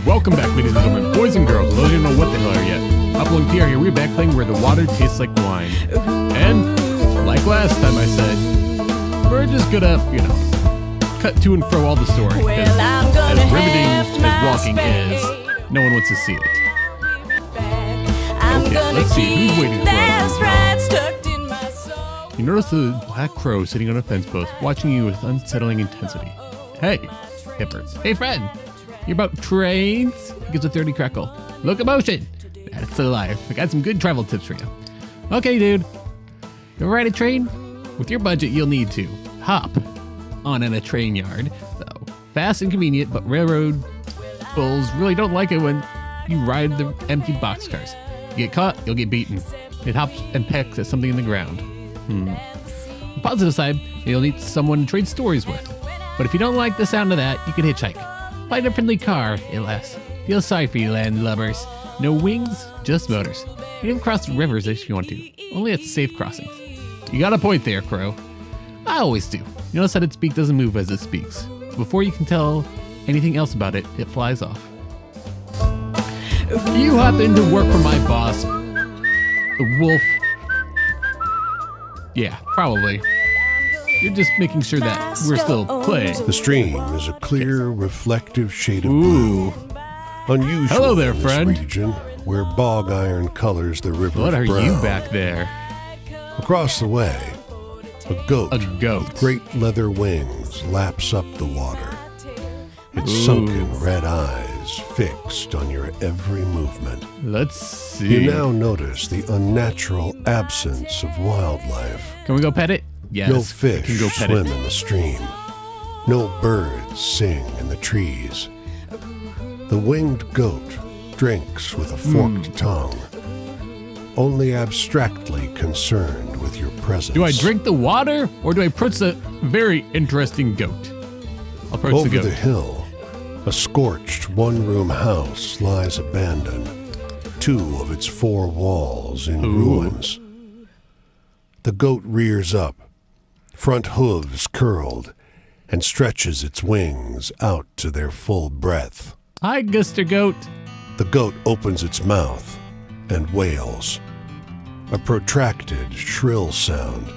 Welcome back, ladies and gentlemen, boys and girls, those who don't know what the hell are yet. Hopalong PR here, we're back playing Where the Water Tastes Like Wine. And, like last time I said, we're just gonna, cut to and fro all the story. Well, as riveting as walking is, no one wants to see it. Okay, let's see, who's waiting for us? You notice the black crow sitting on a fence post, watching you with unsettling intensity. Hey, hippers. Hey, friend. You're about trains? He gives a 30 crackle. Locomotion. That's the life. I got some good travel tips for you. Okay, dude. You ride a train? With your budget, you'll need to hop on in a train yard. So, fast and convenient, but railroad bulls really don't like it when you ride the empty boxcars. You get caught, you'll get beaten. It hops and pecks at something in the ground. On the positive side, you'll need someone to trade stories with. But if you don't like the sound of that, you can hitchhike. Find a friendly car, alas. Feel sorry for you landlubbers. No wings, just motors. You can even cross rivers if you want to. Only at safe crossings. You got a point there, Crow. I always do. You notice that its beak doesn't move as it speaks. Before you can tell anything else about it, it flies off. You happen to work for my boss, the wolf. Yeah, probably. You're just making sure that we're still playing. The stream is a clear, reflective shade of blue. Unusual Hello there, in friend. this region, where bog iron colors the river's What are brown. you back there? Across the way, a goat with great leather wings laps up the water. Its sunken red eyes fixed on your every movement. Let's see. You now notice the unnatural absence of wildlife. Can we go pet it? Yes. No fish can go pet swim it. in the stream. No birds sing in the trees. The winged goat drinks with a forked tongue, only abstractly concerned with your presence. Do I drink the water, or do I approach the very interesting goat? I'll approach Over the goat. the hill, a scorched one-room house lies abandoned, 2 of its 4 walls in ruins. The goat rears up, front hooves curled, and stretches its wings out to their full breadth. Hi, Mr. Goat. The goat opens its mouth and wails, a protracted, shrill sound,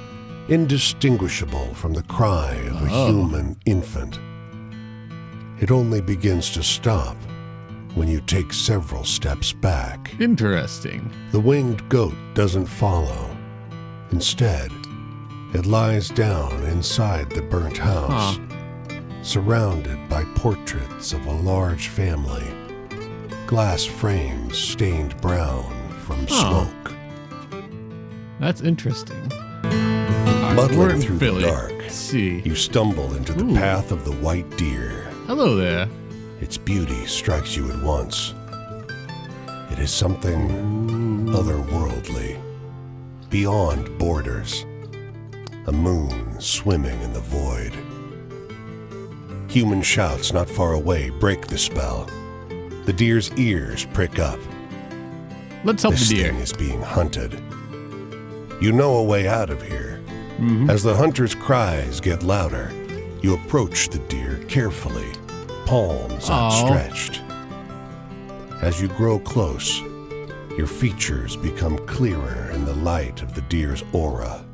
indistinguishable from the cry of a human infant. It only begins to stop when you take several steps back. Interesting. The winged goat doesn't follow. Instead, it lies down inside the burnt house, surrounded by portraits of a large family, glass frames stained brown from smoke. That's interesting. Muddling through the dark, Let's see. you stumble into the path of the white deer. Hello there. Its beauty strikes you at once. It is something otherworldly, beyond borders, a moon swimming in the void. Human shouts not far away break the spell. The deer's ears prick up. Let's help This the deer. thing is being hunted. You know a way out of here. As the hunter's cries get louder, you approach the deer carefully, palms outstretched. As you grow close, your features become clearer in the light of the deer's aura.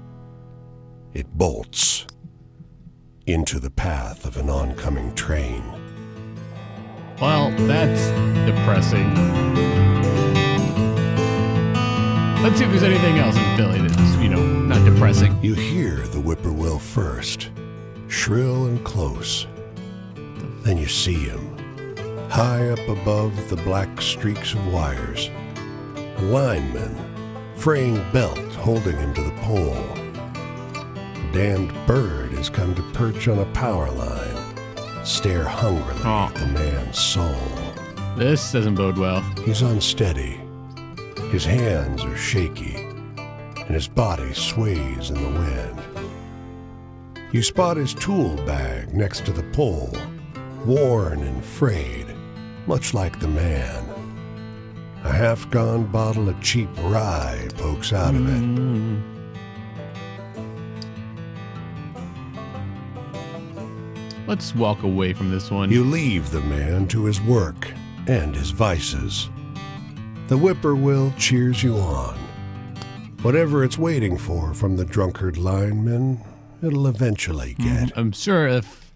It bolts into the path of an oncoming train. Well, that's depressing. Let's see if there's anything else in Philly that's, not depressing. You hear the whippoorwill first, shrill and close. Then you see him, high up above the black streaks of wires. A lineman, fraying belt holding him to the pole. A damned bird has come to perch on a power line, stare hungrily at the man's soul. This doesn't bode well. He's unsteady. His hands are shaky, and his body sways in the wind. You spot his tool bag next to the pole, worn and frayed, much like the man. A half-gone bottle of cheap rye pokes out of it. Let's walk away from this one. You leave the man to his work, and his vices. The whippoorwill cheers you on. Whatever it's waiting for from the drunkard lineman, it'll eventually get. I'm sure if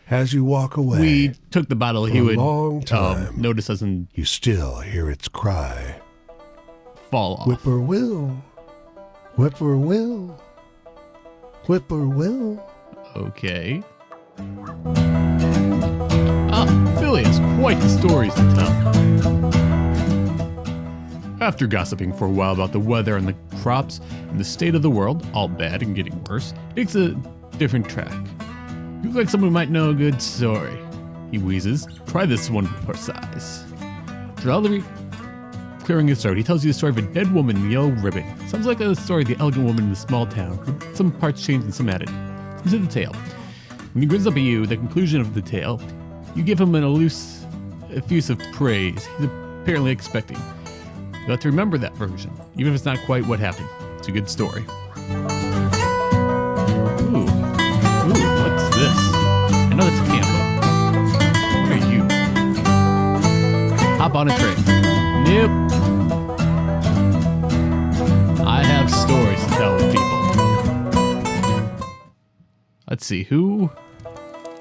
as you walk away, we took the bottle, he would long time, notice us and you still hear its cry. fall off. Whippoorwill, whippoorwill, whippoorwill. Okay. Billy has quite the stories to tell. After gossiping for a while about the weather and the crops and the state of the world, all bad and getting worse, he takes a different track. You look like someone who might know a good story. He wheezes. Try this one for size. Clearing his throat, he tells you the story of a dead woman in yellow ribbon. Sounds like a story of the elegant woman in the small town, with some parts changed and some added. He's in the tale. When he grins up at you, the conclusion of the tale, you give him an effusive praise he's apparently expecting. You have to remember that version, even if it's not quite what happened. It's a good story. Ooh, what's this? I know that's a camp. What are you? Hop on a train. Nope. I have stories to tell people. Let's see, who?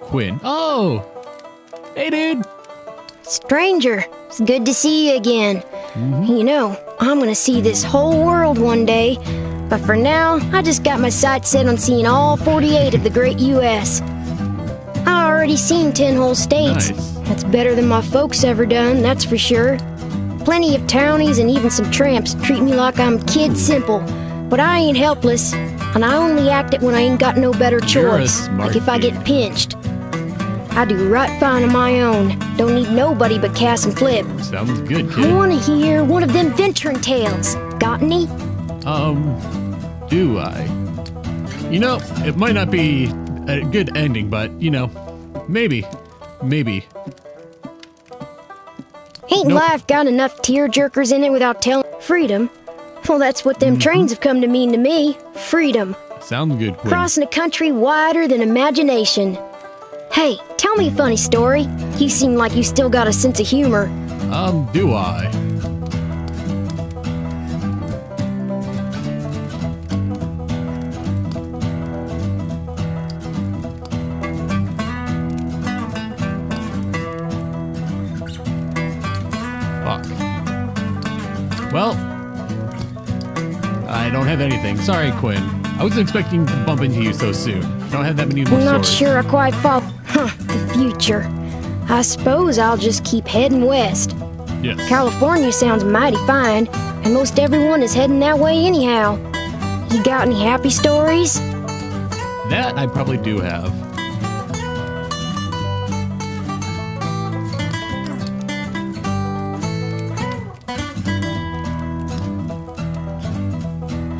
Quinn. Oh! Hey, dude! Stranger, it's good to see you again. You know, I'm gonna see this whole world one day, but for now, I just got my sights set on seeing all 48 of the great U.S. I already seen 10 whole states. Nice. That's better than my folks ever done, that's for sure. Plenty of townies and even some tramps treat me like I'm kid simple, but I ain't helpless, and I only act it when I ain't got no better You're a choice, smart like if I kid. get pinched. I do right fine on my own. Don't need nobody but Cass and Flip. Sounds good, I kid. want to hear one of them venturing tales. Got any? Do I? You know, it might not be a good ending, but, you know, maybe. Ain't Nope. life got enough tear-jerkers in it without telling freedom? Well, that's what them trains have come to mean to me. Freedom. Sounds good, Quinn. Crossing a country wider than imagination. Hey, tell me a funny story. You seem like you still got a sense of humor. Do I? Fuck. Well, I don't have anything. Sorry, Quinn. I wasn't expecting to bump into you so soon. I don't have that many more I'm not stories. sure I quite follow. The future. I suppose I'll just keep heading west. Yes. California sounds mighty fine, and most everyone is heading that way anyhow. You got any happy stories? That I probably do have.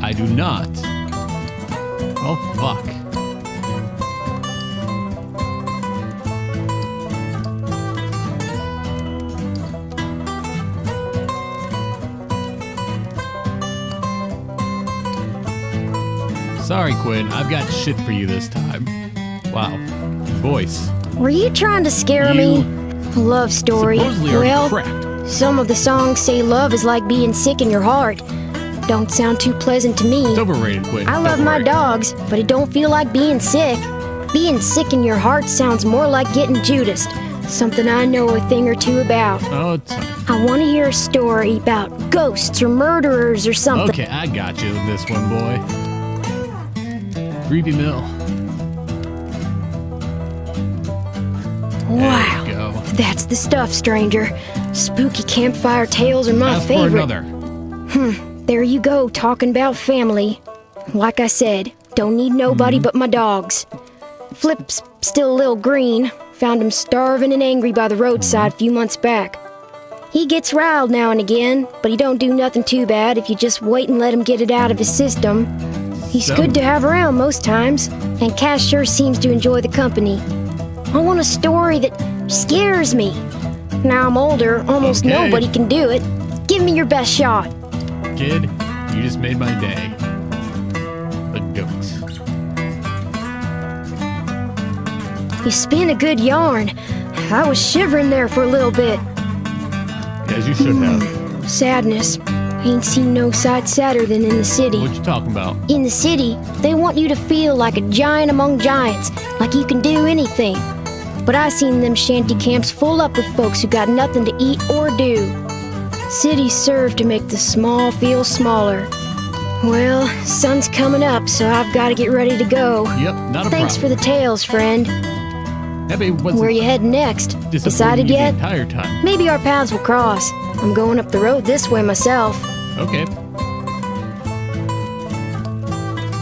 I do not. Oh, fuck. Sorry, Quinn. I've got shit for you this time. Wow. Voice. Were you trying to scare You me? Love story. supposedly are Well, cracked. some of the songs say love is like being sick in your heart. Don't sound too pleasant to me. It's overrated, Quinn. I love Don't my worry. dogs, but it don't feel like being sick. Being sick in your heart sounds more like getting Judased, something I know a thing or two about. Oh, it's fine. I want to hear a story about ghosts or murderers or something. Okay, I got you with this one, boy. Creepy Mill. Wow, There you go. that's the stuff, stranger. Spooky campfire tales are my Ask for favorite. another. There you go, talking about family. Like I said, don't need nobody but my dogs. Flip's still a little green. Found him starving and angry by the roadside a few months back. He gets riled now and again, but he don't do nothing too bad if you just wait and let him get it out of his system. He's good to have around most times, and Cass sure seems to enjoy the company. I want a story that scares me. Now I'm older, almost Okay. nobody can do it. Give me your best shot. Kid, you just made my day. The goats. You spin a good yarn. I was shivering there for a little bit. As you should have. Sadness. Ain't seen no sight sadder than in the city. What you talking about? In the city, they want you to feel like a giant among giants, like you can do anything. But I seen them shanty camps full up with folks who got nothing to eat or do. Cities serve to make the small feel smaller. Well, sun's coming up, so I've got to get ready to go. Yep, not a Thanks for problem. the tales, friend. Happy wasn't Where you heading next? disappointing Decided you yet? the entire time. Maybe our paths will cross. I'm going up the road this way myself. Okay.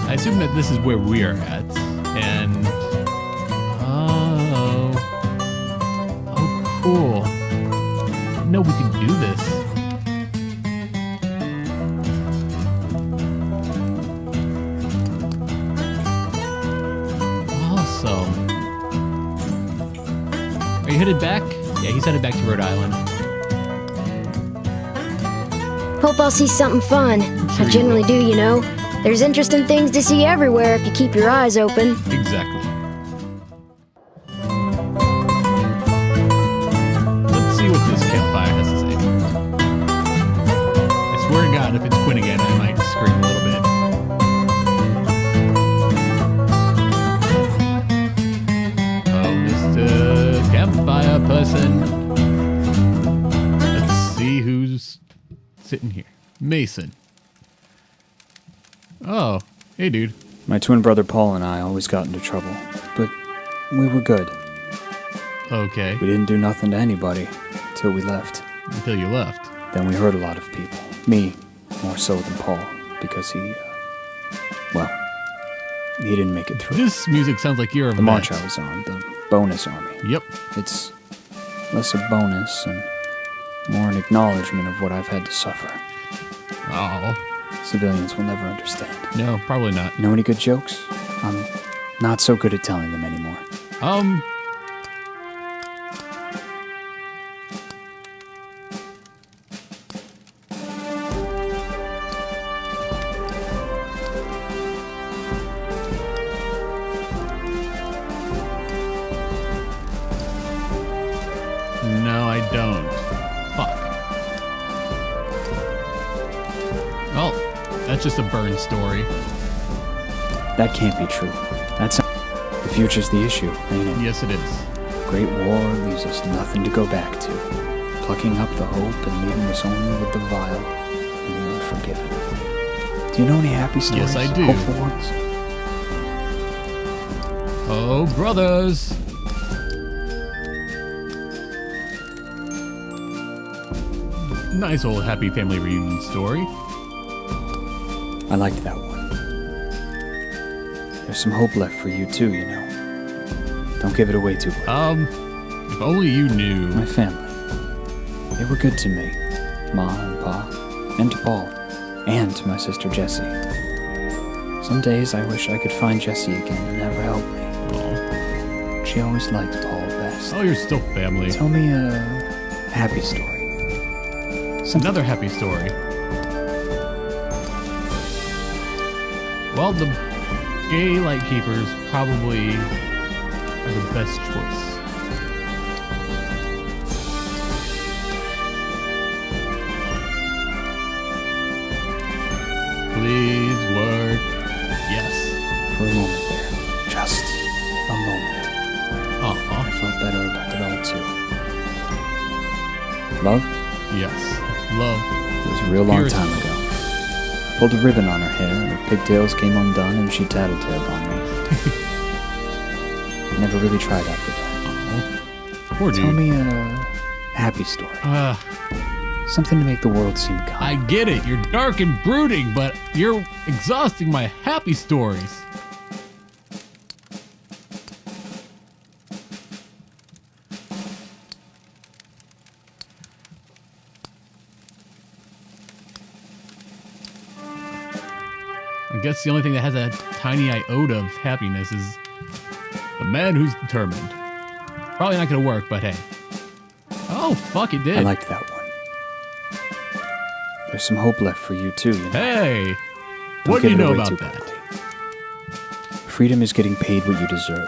I assume that this is where we are at, and oh, cool. Didn't know we could do this. Awesome. Are you headed back? Yeah, he's headed back to Rhode Island. Hope I'll see something fun. Sure I you generally will. do, you know. There's interesting things to see everywhere if you keep your eyes open. Exactly. Let's see what this campfire has to say. I swear to God, if it's Quinn again, I might scream a little bit. Oh, Mr. Campfire person. Let's see who's sitting here. Mason. Oh, hey, dude. My twin brother Paul and I always got into trouble, but we were good. Okay, We didn't do nothing to anybody till we left. until you left. Then we hurt a lot of people. Me, more so than Paul, because he didn't make it through. This music sounds like you're a The march I was on, the bonus army. Yep. It's less a bonus and more an acknowledgement of what I've had to suffer. Oh, Civilians will never understand. no, probably not. Know any good jokes? I'm not so good at telling them anymore. No, I don't. Fuck. Well, that's just a burn story. That can't be true. That's the future's the issue, ain't it? Yes, it is. Great war leaves us nothing to go back to, plucking up the hope and leaving us only with the vile and the unforgiven. Do you know any happy stories? Yes, I do. Hopeful ones? Oh, brothers. Nice old happy family reunion story. I liked that one. There's some hope left for you too, you know. Don't give it away too quick. If only you knew. My family. They were good to me. Ma and Pa. And to Paul. And to my sister Jessie. Some days I wish I could find Jessie again and have her help me. Oh, She always liked Paul best. you're still family. Tell me a happy story. Something Another happy story. Well, the gay lightkeepers probably are the best choice. Please work. Yes. for a moment there. Just a moment. I Uh-huh. felt better about it all too. Love? Yes. Love. It was a real long Purity. time ago. I pulled a ribbon on her hair, and her pigtails came undone, and she tattletaled on me. I never really tried after that. Oh. Poor dude. Tell me a happy story. Something to make the world seem I kind. get it. You're dark and brooding, but you're exhausting my happy stories. I guess the only thing that has a tiny iota of happiness is the man who's determined. Probably not gonna work, but hey. Oh, fuck, it did. I liked that one. There's some hope left for you too, you know. Hey, Don't what do give you it know away about too that? quickly. Freedom is getting paid what you deserve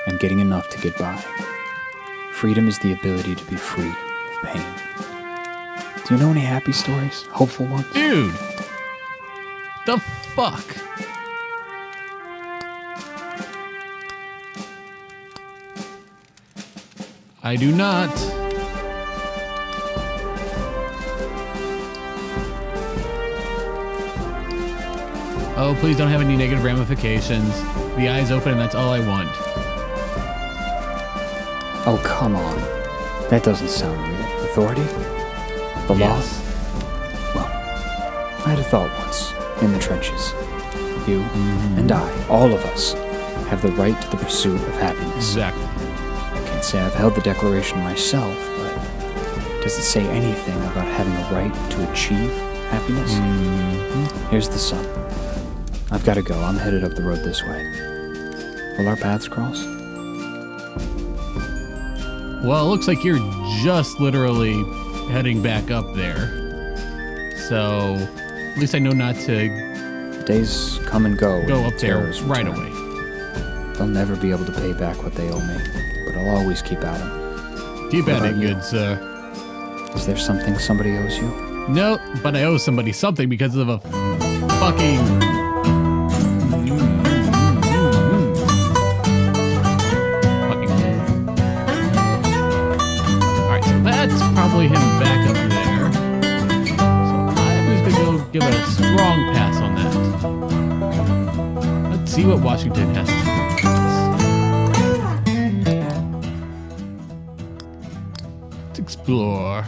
and getting enough to get by. Freedom is the ability to be free of pain. Do you know any happy stories? Hopeful ones? Dude! The fuck? I do not. Oh, please don't have any negative ramifications. The eyes open and that's all I want. Oh, come on. That doesn't sound real. Authority? The law? Well, I had a thought once, in the trenches. You and I, all of us, have the right to the pursuit of happiness. Exactly. I can't say I've held the Declaration myself, but does it say anything about having a right to achieve happiness? Here's the sun. I've got to go. I'm headed up the road this way. Will our paths cross? Well, it looks like you're just literally heading back up there. So, at least I know not to Days come and go. go and up there terrors right return. away. They'll never be able to pay back what they owe me, but I'll always keep at them. Keep What at it, about you? good sir. Is there something somebody owes you? No, but I owe somebody something because of a fucking... Alright, so that's probably him back up there. So I'm just gonna go give it a strong pass on that. Let's see what Washington has to say. Let's explore.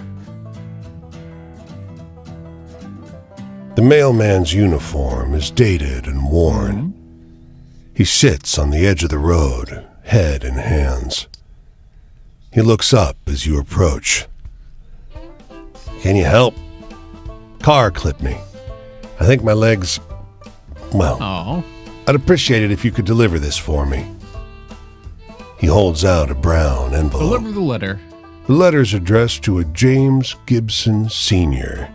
The mailman's uniform is dated and worn. He sits on the edge of the road, head in hands. He looks up as you approach. Can you help? Car clipped me. I think my legs... Well, Oh, I'd appreciate it if you could deliver this for me. He holds out a brown envelope. deliver the letter. The letter's addressed to a James Gibson Sr.,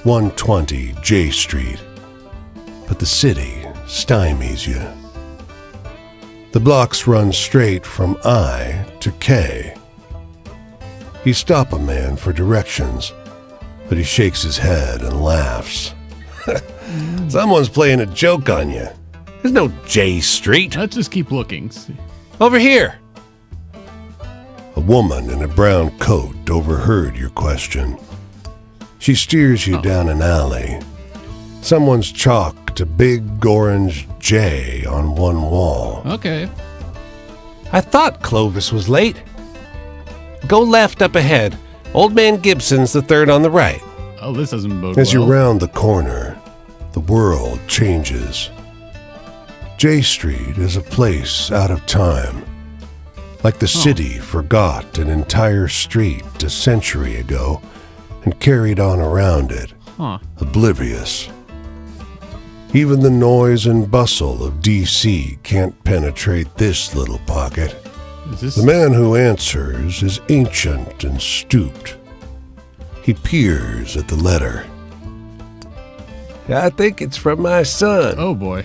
120 J Street. But the city stymies you. The blocks run straight from I to K. You stop a man for directions, but he shakes his head and laughs. Someone's playing a joke on you. There's no J Street. Let's just keep looking. Over here. A woman in a brown coat overheard your question. She steers you down an alley. Someone's chalked a big orange J on one wall. Okay. I thought Clovis was late. Go left up ahead. Old Man Gibson's the third on the right. Oh, this doesn't bode As you well. round the corner, the world changes. J Street is a place out of time. Like the city forgot an entire street a century ago and carried on around it, Huh. oblivious. Even the noise and bustle of D.C. can't penetrate this little pocket. Is this... The man who answers is ancient and stooped. He peers at the letter. I think it's from my son. Oh, boy.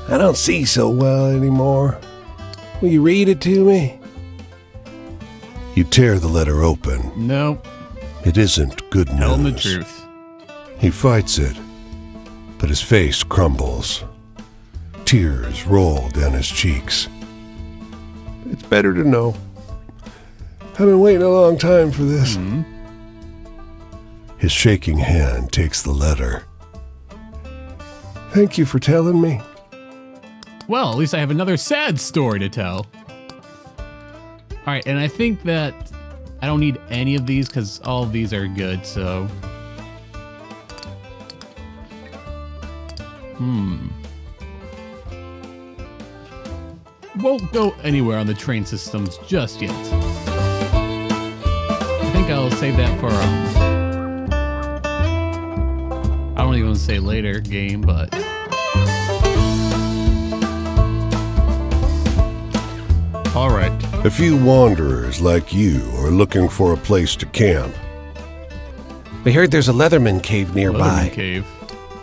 I don't see so well anymore. Will you read it to me? You tear the letter open. No. It isn't good news. Tell him the truth. He fights it, but his face crumbles. Tears roll down his cheeks. It's better to know. I've been waiting a long time for this. His shaking hand takes the letter. Thank you for telling me. Well, at least I have another sad story to tell. Alright, and I think that I don't need any of these because all of these are good, so... Won't go anywhere on the train systems just yet. I think I'll save that for I don't even want to say later game, but... Alright. A few wanderers like you are looking for a place to camp. We heard there's a Leatherman cave Leatherman Cave.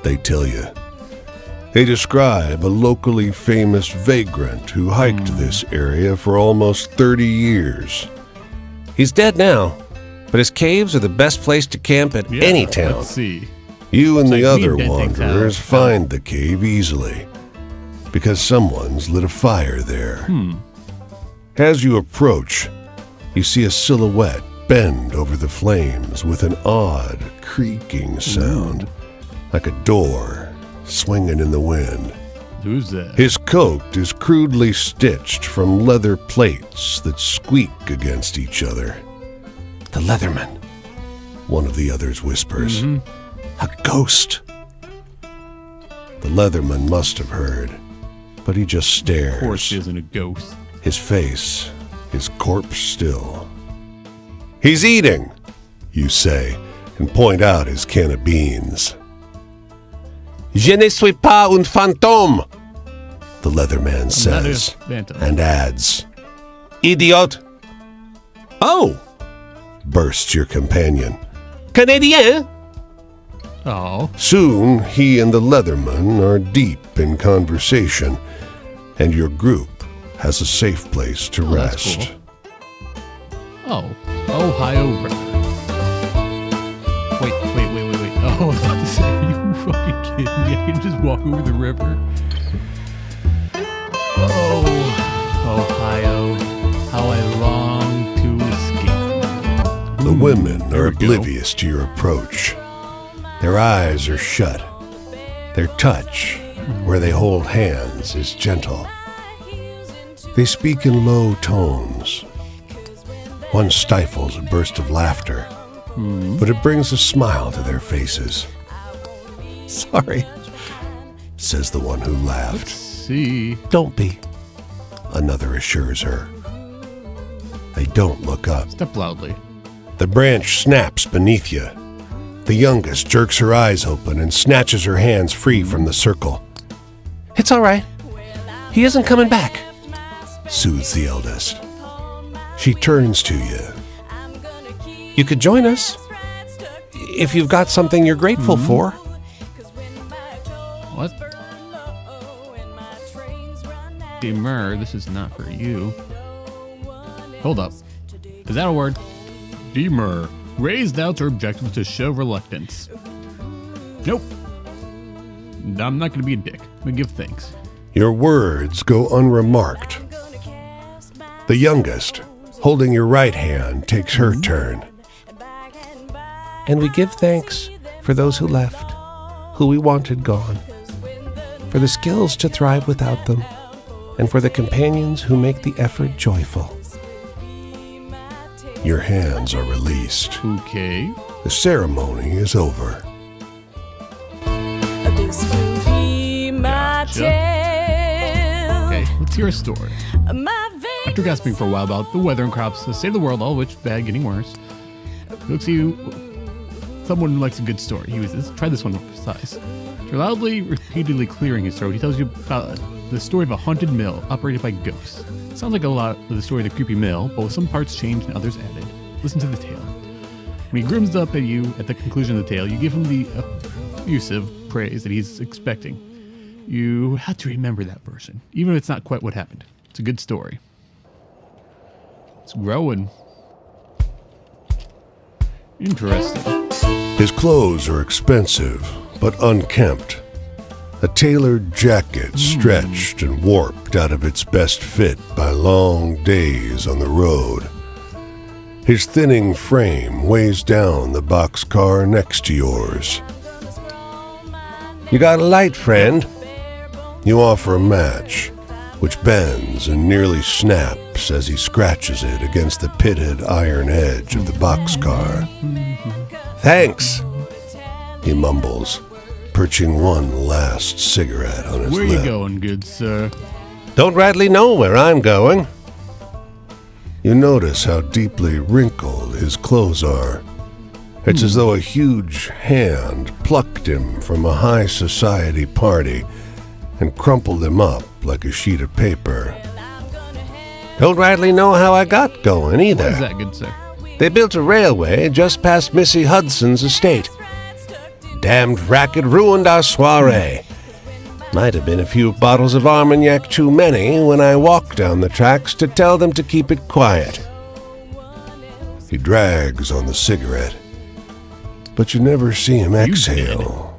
They tell you. They describe a locally famous vagrant who hiked this area for almost 30 years. He's dead now, but his caves are the best place to camp at Yeah, any town. Let's see. You and It's the like me other inventing wanderers towns. find the cave easily, because someone's lit a fire there. As you approach, you see a silhouette bend over the flames with an odd creaking sound, like a door swinging in the wind. Who's that? His coat is crudely stitched from leather plates that squeak against each other. The Leatherman, one of the others whispers. A ghost. The Leatherman must have heard, but he just stares. Of course he isn't a ghost. His face is corpse still. He's eating, you say, and point out his can of beans. Je ne suis pas un fantôme, the Leatherman not a says, phantom. and adds, Idiot. Oh, bursts your companion. Canadien. Oh, Soon he and the Leatherman are deep in conversation, and your group has a safe place to that's rest. cool. Ohio River. Wait. Oh, I was about to say, are you fucking kidding me? I can just walk over the river. Oh, Ohio, how I long to escape. The women there are we go. oblivious to your approach. Their eyes are shut. Their touch, where they hold hands, is gentle. They speak in low tones. One stifles a burst of laughter, but it brings a smile to their faces. Sorry, says the one who laughed. See, Don't be, another assures her. They don't look up. step loudly. The branch snaps beneath you. The youngest jerks her eyes open and snatches her hands free from the circle. It's all right. He isn't coming back, soothes the eldest. She turns to you. You could join us if you've got something you're grateful for. What? Demer, this is not for you. Hold up. Is that a word? Demer. Raise doubts or objections to show reluctance. Nope. I'm not gonna be a dick. I'm gonna give thanks. Your words go unremarked. The youngest, holding your right hand, takes her turn. And we give thanks for those who left, who we wanted gone, for the skills to thrive without them, and for the companions who make the effort joyful. Your hands are released. Okay. The ceremony is over. This will be my Gotcha. tale. Okay, let's hear a story. My After gasping for a while about the weather and crops, the state of the world, all of which bad, getting worse, looks at you. Someone likes a good story. He was try this one for size. After loudly, repeatedly clearing his throat, he tells you about the story of a haunted mill operated by ghosts. Sounds like a lot of the story of the creepy mill, but with some parts changed and others added. Listen to the tale. When he grooms up at you at the conclusion of the tale, you give him the effusive praise that he's expecting. You have to remember that version, even if it's not quite what happened. It's a good story. It's growing. Interesting. His clothes are expensive, but unkempt. A tailored jacket stretched and warped out of its best fit by long days on the road. His thinning frame weighs down the boxcar next to yours. You got a light, friend? You offer a match, which bends and nearly snaps as he scratches it against the pitted iron edge of the boxcar. Thanks, he mumbles, perching one last cigarette on his Where lip. you going, good sir? Don't rightly know where I'm going. You notice how deeply wrinkled his clothes are. It's as though a huge hand plucked him from a high society party and crumpled him up like a sheet of paper. Don't rightly know how I got going either. What is that, good sir? They built a railway just past Missy Hudson's estate. Damned racket ruined our soiree. Might have been a few bottles of Armagnac too many when I walked down the tracks to tell them to keep it quiet. He drags on the cigarette, but you never see him exhale.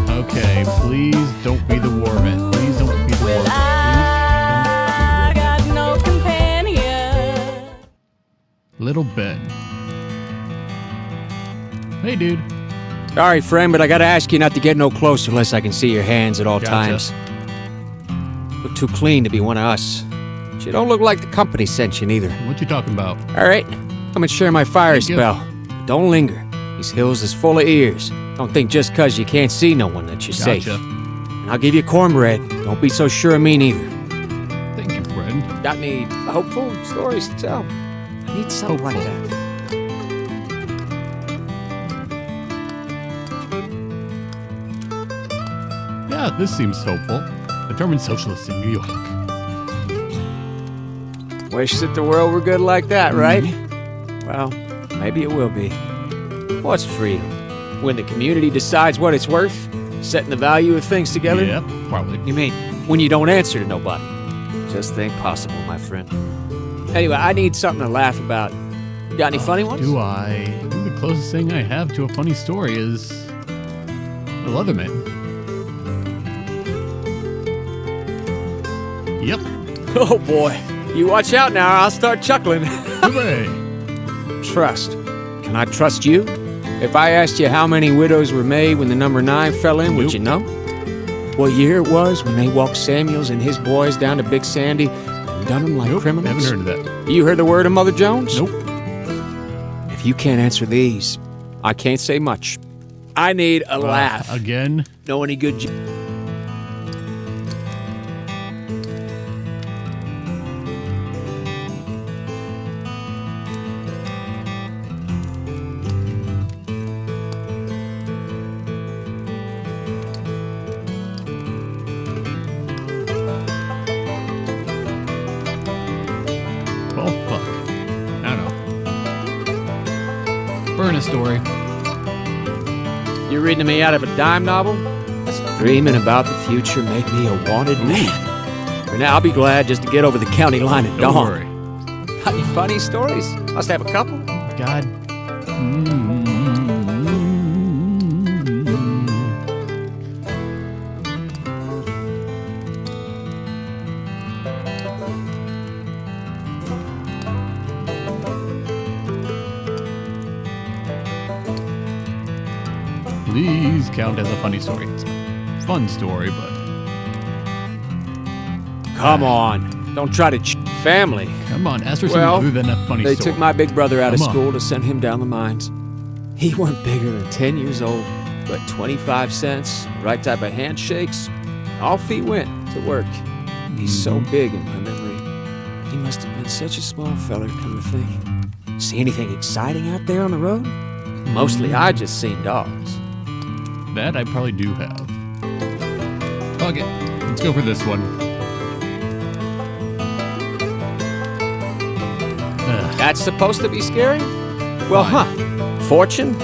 Okay, please don't be the war vet. Please don't be the war vet. I got no companion. Little Ben. Hey, dude. Sorry, friend, but I gotta ask you not to get no closer unless I can see your hands at all Gotcha. times. Look too clean to be one of us. But you don't look like the company sent you neither. What you talking about? All right, come and share my fire Thank you. spell. Don't linger. These hills is full of ears. Don't think just 'cause you can't see no one that you're safe. Gotcha. And I'll give you cornbread. Don't be so sure of me neither. Thank you, friend. Got any hopeful stories to tell? I need something like Hopeful. that. Yeah, this seems hopeful. Determined socialists in New York. Wish that the world were good like that, right? Mm-hmm. Well, maybe it will be. What's freedom? When the community decides what it's worth? Setting the value of things together? Yep, probably. You mean when you don't answer to nobody? Just ain't possible, my friend. Anyway, I need something to laugh about. Got any funny ones? Do I? I think the closest thing I have to a funny story is the Leatherman. Yep. Oh boy. You watch out now, or I'll start chuckling. Hooray. Trust. Can I trust you? If I asked you how many widows were made when the number 9 fell in, would Nope. you know? What year it was when they walked Samuels and his boys down to Big Sandy and done them like Nope, criminals? haven't heard of that. You heard the word of Mother Jones? Nope. If you can't answer these, I can't say much. I need a laugh. Again. Know any good... Oh, fuck. I don't know. Burn a story. You reading me out of a dime novel? Does dreaming about the future make me a wanted man? For now, I'll be glad just to get over the county line at Don't dawn. worry. Got any funny stories? Must have a couple. God. Please count as a funny story. It's a fun story, but Come on. Don't try to family. come on, ask for Well, something other than a funny They story. took my big brother out of Come on. school to send him down the mines. He wasn't bigger than 10 years old, but 25 cents, right type of handshakes. Off he went to work. He's so big in my memory. He must have been such a small feller, come to think. See anything exciting out there on the road? Mostly I just seen dogs. That I probably do have. Fuck it. Let's go for this one. That's supposed to be scary? Well, Fine. Fortune?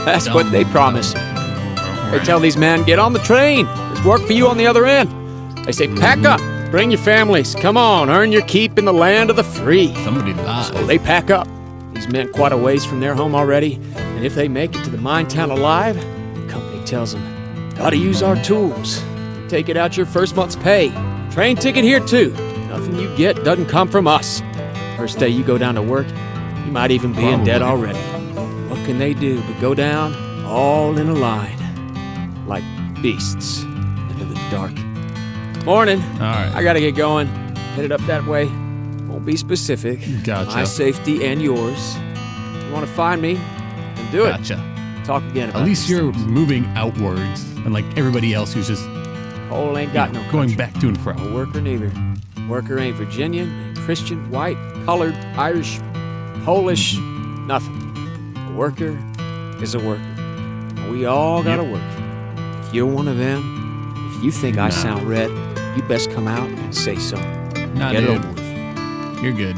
That's what they promise. They tell these men, get on the train. There's work for you on the other end. They say, pack up, bring your families. Come on, earn your keep in the land of the free. Somebody lied. So they pack up. These men quite a ways from their home already. And if they make it to the mine town alive, the company tells them, gotta use our tools. Take it out your first month's pay. Train ticket here too. Nothing you get doesn't come from us. First day you go down to work, you might even be in debt Probably. already. What can they do but go down all in a line, like beasts into the dark? Morning. All right. I gotta get going. Headed up that way. Won't be specific. Gotcha. My safety and yours. You want to find me? Then do it. Gotcha. Talk again about At least these you're things. moving outwards, unlike everybody else who's just Cole ain't got no going country. back to and fro. No worker neither. Worker ain't Virginian, ain't Christian, white, colored, Irish, Polish, nothing. A worker is a worker. And we all gotta work. If you're one of them, if you think I Nah. sound red, you best come out and say so. Nah, Get it dude. over with. You're good.